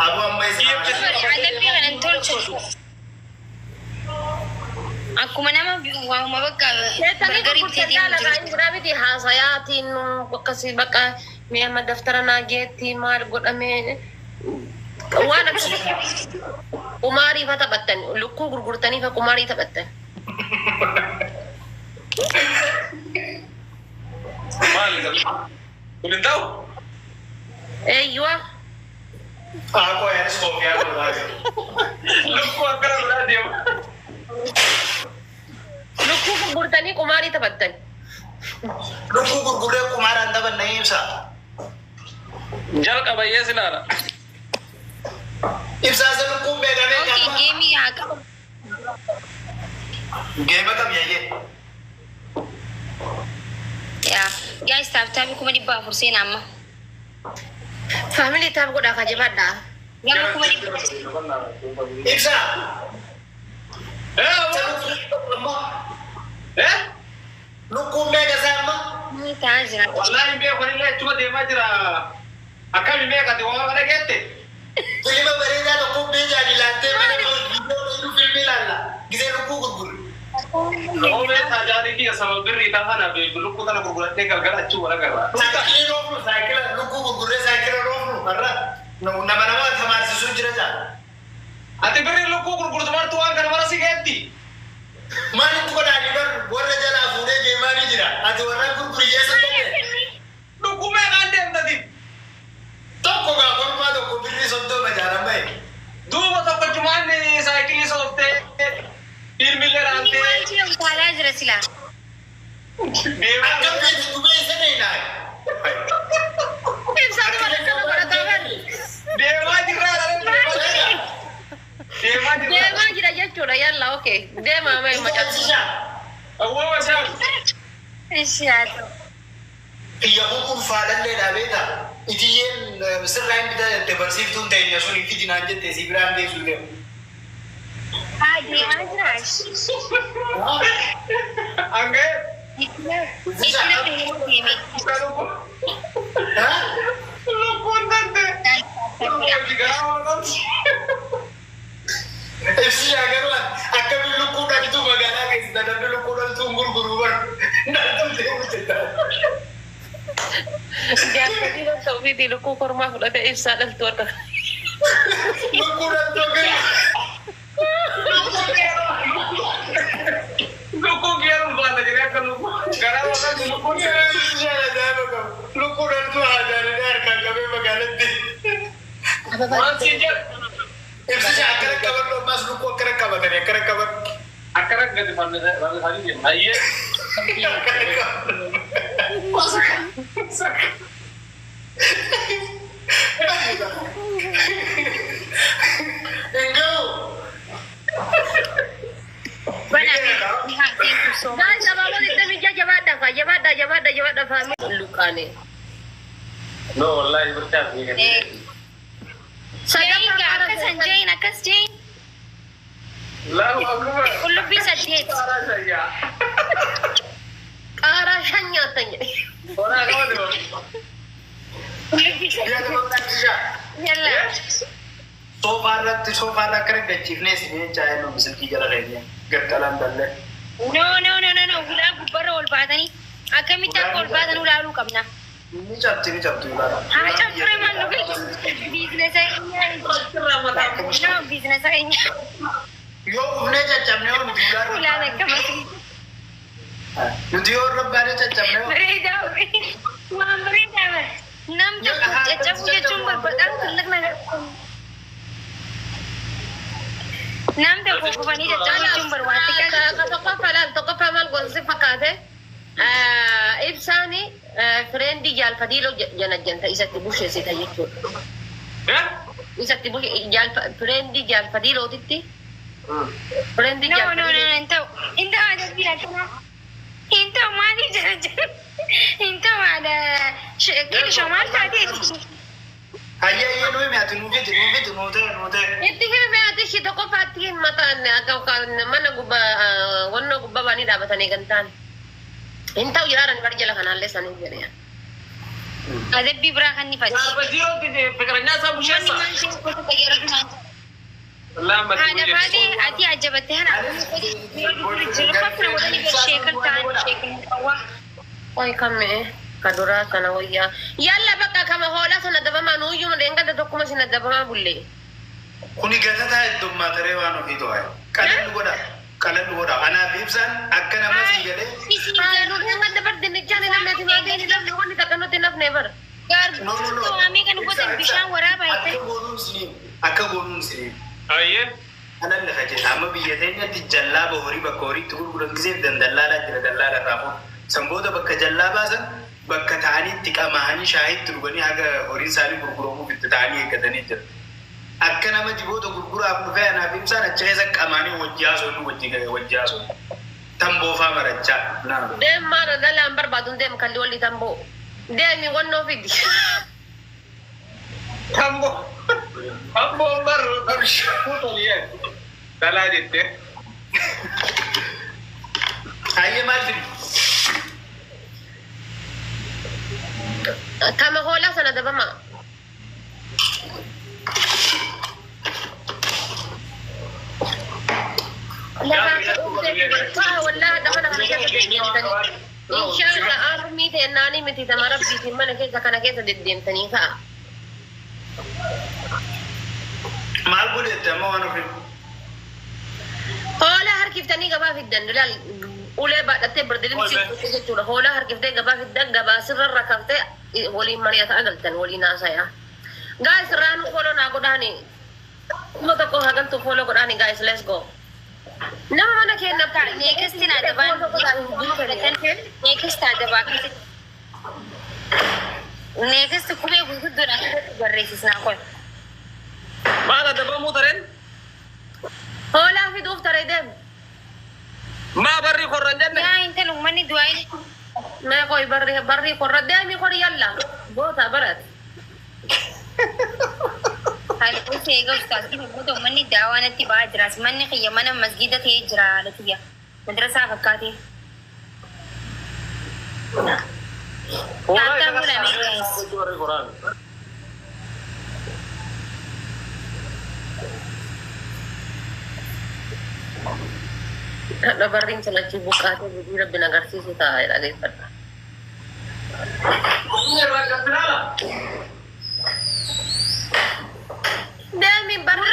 أبو أمي على بيها أن تلشوا أكو منام وما بقى قريب تدي رابطي حاصيات إنه بقصي بقى ميا دفترنا جيتي مال قدامي وانا كماري فتبتن لكو غرغرتني فكماري تبتن مالك كل داو ايوه أكو يا سكوب يا ولاد لكو أكره ولادي لكو غرغرتني كماري تبتن لكو غرغرة كمار أنت بنيم سا جالك أبايا سنارا إبساس لكو بيجامي أوكي جيمي عاقب جيمة كم يجي يا guys tabi kuma di ba furse na amma family tab goda ka jibada ya kuma di إبسا لكو بيجا سامة ni ta jira والله بيه خلي الله تبغى ديما جرا أكمل بيه كده وما أنا جت فيلم بريدا لكو بيجا دي لانتي ما نقول فيلم لالا جزء لكو غرغر هو بيه تاجاري كي أسمع بري تاهنا بيه لكو تنا غرغرة تيجي كذا أشوف ولا كذا سايكل روفلو سايكل لكو غرغر سايكل روفلو مرة نما ثمار سيسون جرا أنت بري لكو غرغرة تمار توان كنا مرة سيجتي ما نقول على نيبر ورا جلا فوده جيماني جرا أتى ورا غرغر يسون لكو ما عندهم تدي tokko ga gorma do ko birri soddo majara mai دوما تبغى جمعني سايكل صوبته إيرميلر أنت ni ma ci ta jira sila ديما akam be dubai sene na ibsa do wala kana goda taban ديما جرا ديما de جرا ma jira jechura yalla okay de ma mai macam mata sisa هو وسام inshallah iya hukum falan le da beta itiyen sirrain bita te bersif tun te ya suni ki dinanje te sibran de sude ah di ajra Angge ikira pe ni ha lu kontante efsi agar la akam lu ko da tu bagana ke da da lu ko da tu guru bar na tu te uteta jangan tidak tahu video luku kurma udah ada ibsa dan tuar lu ko da tu ke lu ko gyan banda jere kan lu gara wakan lu ko lu ko da tu hajar dar ka gabe bagana di masih je efsi agar kabar lo mas lu ko kare kabar kare kabar akarak gade banda hari je aye Engkau bana ni ha thank you so much guys apa boleh kita bija jabada family lukane no wallahi bercak ni kan saya enggak akan sanjay nakas jay Allahu akbar kullu bisa jay cara saya arah hanya tanya orang kau tu kullu bisa dia tu tak bisa yalla sofa rak kare gachifne sine chahe no misal ki jara rehne gattalan dalle no gula gubbara ol baadani akamita ol baadan ulalu qabna ni chapti la ha chapre man no business ay no business ay yo ufne chapne on dular ulana kamati nuti or rabbane chapne berida nam to chachu je chumbar badang tulak na nam to ko bani chachu chumbar wati ka toko pamal gonsi fakate ibsani frendi jal fadilo janajanta isatti bushe sita yeccu eh isatti bushe jal frendi jal fadilo titti frendi no jal انت ada bilang انت ما دي انت ada كده شمال تاتي ayya no me atu nuve itti me ati shi toko fatin mata atau kan mana gubba wonno gubba bani dabatani gantan inta iraran barjala kana lesan ini ada bibra kan ni fadi apa zero tu je pikirannya sama Mani siapa man sih ko لا ما هذا هذه أتي عجبتني أنا جربت وداني بالشكل تاني شكل مطوع Oi kami kadura sana waya. Yalla baka kama hola sana daba manu yum renga da dokuma sana daba ma bulle. Kuni gata ta dumma tare wano fito ay. Kalan goda. Ana bibsan akkana masi gade. Ay no renga da bar din chane na me thina de ni lam no ni takano tinaf never. gar to ami kan buat bishan waraba ite Akka gonum sini. ايه Ana le khaje amma biyatenya ti jallaba hori bakori tu gurgudan gize dan dallala jira dallala rafu. Samboda bakka jallaba san bakka ta'ani tiqamahani shahid turgani haga hori sali gurguromu bitta ta'ani gadani jira. Akka nama jiboota gurguraa dhufee anaaf ibsaan achi keessa qamaanii wajjaasu tamboofa marachaa. Dem mara dalam barbaadun dem kalli wali tambo. Dem wonno fidi. tambo bar puto liye dala jette Ayye maal fidi? Kama hola sana daba ma. والله دخل انا كده ان شاء الله ارمي تناني متي تمر بيتي من كده كان كده ددين تاني فا Maal godhetta amma waan ofiin? هولا هركيف تاني غبا في الدن لا ولا بعد تبردلين سي تقول هولا هركيف تاني غبا في الدن غبا سر ركبت ولي مريات اغلتن ولي ناسايا guys رانو فولو ناغوداني ما تكو هاغن تو فولو غوداني guys let's go nama mana kenna ta next na da ban next ada ba next kuma gudu dura barre sisna ko ما دبا مو ترين hola في دوف ترى دم ما بري خرجنا ya inte lu mani duai ما كوي بري قرر دامي قرر يلا بوتا برد hal ko se ga ustaz ki budo mani dawa na ti ba dras mani khiya mana masjid te jira la tiya madrasa fakati Tata mula ni guys na baring sa buka ate budi na binagarsi si tayo lagi pa dami barri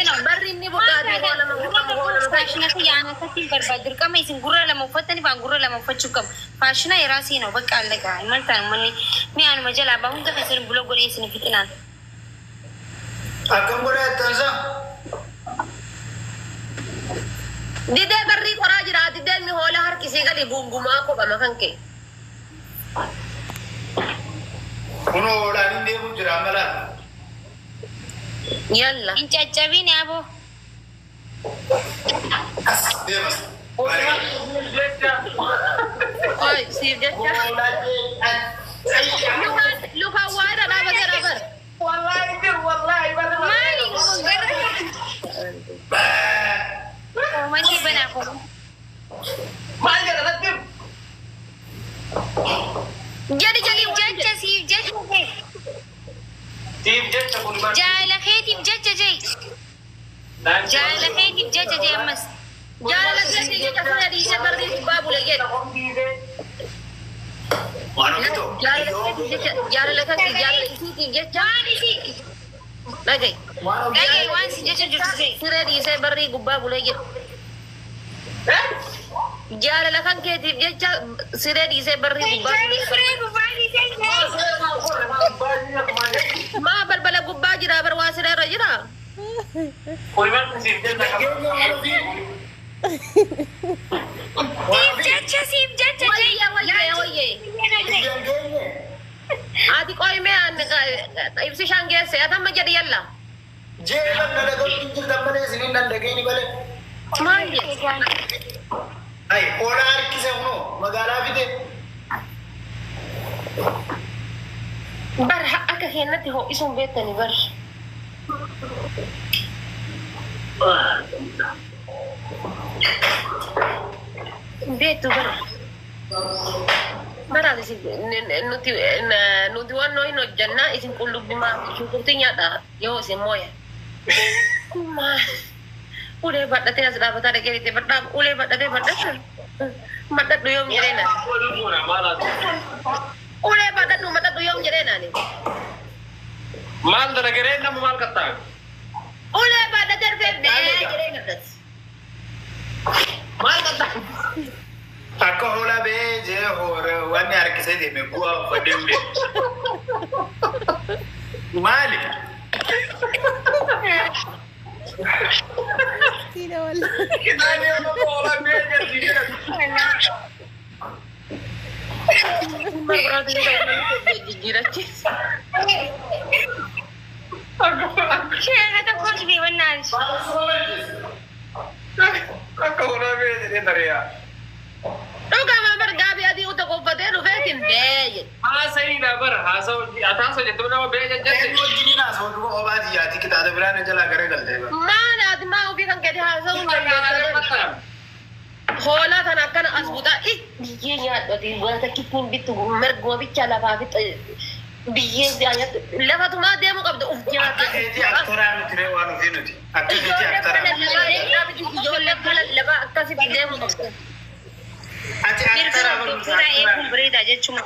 na barri ni buka ate wala mang fashion ta yana ta tin barbadur ka mai singura la mufata ni ba ngura la mufachu kam fashion ay rasi no bakka Allah ka man tan mani mi an majala ba hun ga kasir blog gore sin fitinan Akkam godhetta sa? dide barri qora jira dide mi hola har kisi gali gunguma ko ba makanke Kuno odaan deemu jira mala. yalla in chachabi ne abo As deemas. oy si jecha luka wada na ba dera bar والله mali ko gara oh mani bana ko ما يقدر نكتب jadi jacha si jacha ke تيم جت تكون ما jala kheti jacha jay jala kheti jacha jay mas jala lagi jecha saya di se barri babu lagi Waan ofiito? jala lagi isi jecha lagi lagi wan si jacha jacha jay sire di se barri gubba bulagi jala lakan ke di jecha sire di se barri gubba ma balbala gubba jira bar wasire rajira कोई बात नहीं जट jacha si jacha jay oye ati koy me an ibsi shange se atam jadi yalla Jeelan na dhagahuun jirtan malee isiniin dandageenyi malee. manje Ay, hoolaa harkise kunoo magaalaa fide. bar akka kennatti ho isun beettani bar beettu bar barati si nuti wanno hin hojjanna isin qullubbimaa shukurti nyaadha yoo isin mooya Ulee badhatee as dhaabataa dhaqee itti badhaa ulee badhatee badhata. Madadhu yoom jedhee naan. Ulee badhadhu madadhu yoom jedhee naan. Maal dalagaree nama maal kattaa? Ulee badhatee dhufee jedhee gaddas. Maal kattaa? Akka hoolaa bee jee wanni harkisee deeme bu'aa uffadhee ulee. Maali? Tidak wala. Kitaani yoo hoolaa bee jedhu. Jijjiirachiisa. Sheen ata kooti fi wannaan. Akka hoolaa bee jedhee dariyaa. Dhugaa margaa fi adii uta qoffatee dhufeetiin beeyye. Haasa'idha bara haasa'u jettu nama bee jajjatte. Wajjiniin haasa'u duba obaati yaati kitaaba biraan jalaa gara galtee bara. Maanaati maa ofii kan gadi haasa'uu dandeessa. Hoolaa kana akkana as butaa biyyee nyaadhoti wanta kittiin bittu merguma bicha lafaa fi biyyee lafatumaa deemu qabda uf nyaata. Akka keetii aktoraa nuti ree waan ofii nuti. Akka keetii aktoraa. Ijoollee lallabaa akkasitti deemu qabda. Ati aktoraa Eeguun bareedaa jechuudha.